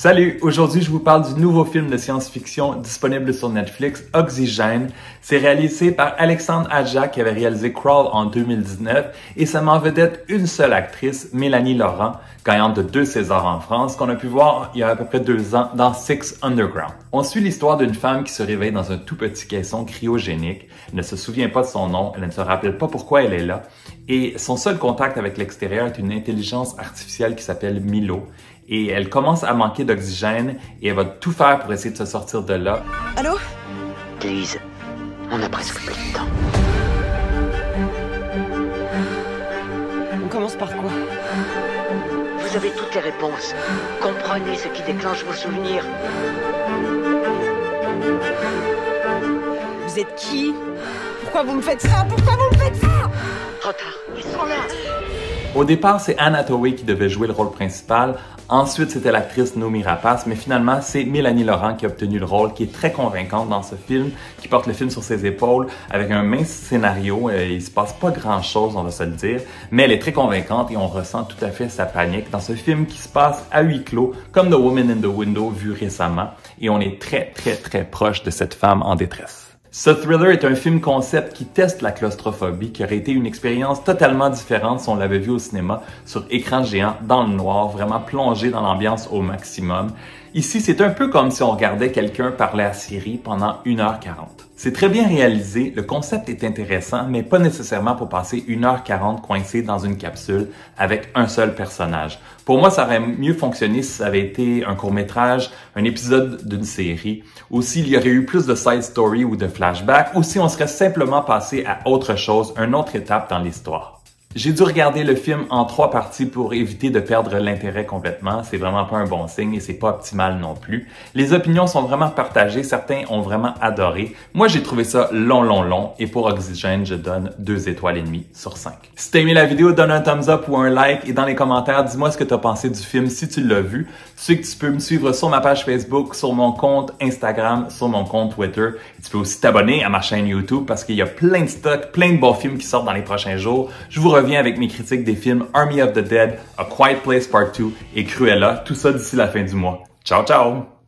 Salut! Aujourd'hui, je vous parle du nouveau film de science-fiction disponible sur Netflix, Oxygène. C'est réalisé par Alexandre Aja qui avait réalisé Crawl en 2019 et ça met en vedette une seule actrice, Mélanie Laurent, gagnante de 2 Césars en France, qu'on a pu voir il y a à peu près 2 ans dans Six Underground. On suit l'histoire d'une femme qui se réveille dans un tout petit caisson cryogénique. Elle ne se souvient pas de son nom, elle ne se rappelle pas pourquoi elle est là et son seul contact avec l'extérieur est une intelligence artificielle qui s'appelle Milo. Et elle commence à manquer d'oxygène et elle va tout faire pour essayer de se sortir de là. Allô? Lise, on a presque plus de temps. On commence par quoi? Vous avez toutes les réponses. Comprenez ce qui déclenche vos souvenirs. Vous êtes qui? Pourquoi vous me faites ça? Pourquoi vous me faites ça? Trop tard, ils sont là. Au départ, c'est Anne Hathaway qui devait jouer le rôle principal. Ensuite, c'était l'actrice Noomi Rapace. Mais finalement, c'est Mélanie Laurent qui a obtenu le rôle, qui est très convaincante dans ce film, qui porte le film sur ses épaules avec un mince scénario. Il se passe pas grand-chose, on va se le dire. Mais elle est très convaincante et on ressent tout à fait sa panique dans ce film qui se passe à huis clos, comme The Woman in the Window vu récemment. Et on est très proche de cette femme en détresse. Ce thriller est un film concept qui teste la claustrophobie, qui aurait été une expérience totalement différente si on l'avait vu au cinéma sur écran géant, dans le noir, vraiment plongé dans l'ambiance au maximum. Ici, c'est un peu comme si on regardait quelqu'un parler à Siri pendant 1h40. C'est très bien réalisé, le concept est intéressant, mais pas nécessairement pour passer 1h40 coincé dans une capsule avec un seul personnage. Pour moi, ça aurait mieux fonctionné si ça avait été un court-métrage, un épisode d'une série, ou s'il y aurait eu plus de side story ou de flashback, ou si on serait simplement passé à autre chose, une autre étape dans l'histoire. J'ai dû regarder le film en 3 parties pour éviter de perdre l'intérêt complètement. C'est vraiment pas un bon signe et c'est pas optimal non plus. Les opinions sont vraiment partagées. Certains ont vraiment adoré. Moi, j'ai trouvé ça long et pour Oxygène, je donne 2 étoiles et demie sur 5. Si t'as aimé la vidéo, donne un thumbs up ou un like et dans les commentaires, dis-moi ce que t'as pensé du film si tu l'as vu. Tu sais que tu peux me suivre sur ma page Facebook, sur mon compte Instagram, sur mon compte Twitter. Et tu peux aussi t'abonner à ma chaîne YouTube parce qu'il y a plein de stocks, plein de bons films qui sortent dans les prochains jours. Je vous reviens avec mes critiques des films Army of the Dead, A Quiet Place Part 2 et Cruella, tout ça d'ici la fin du mois. Ciao, ciao!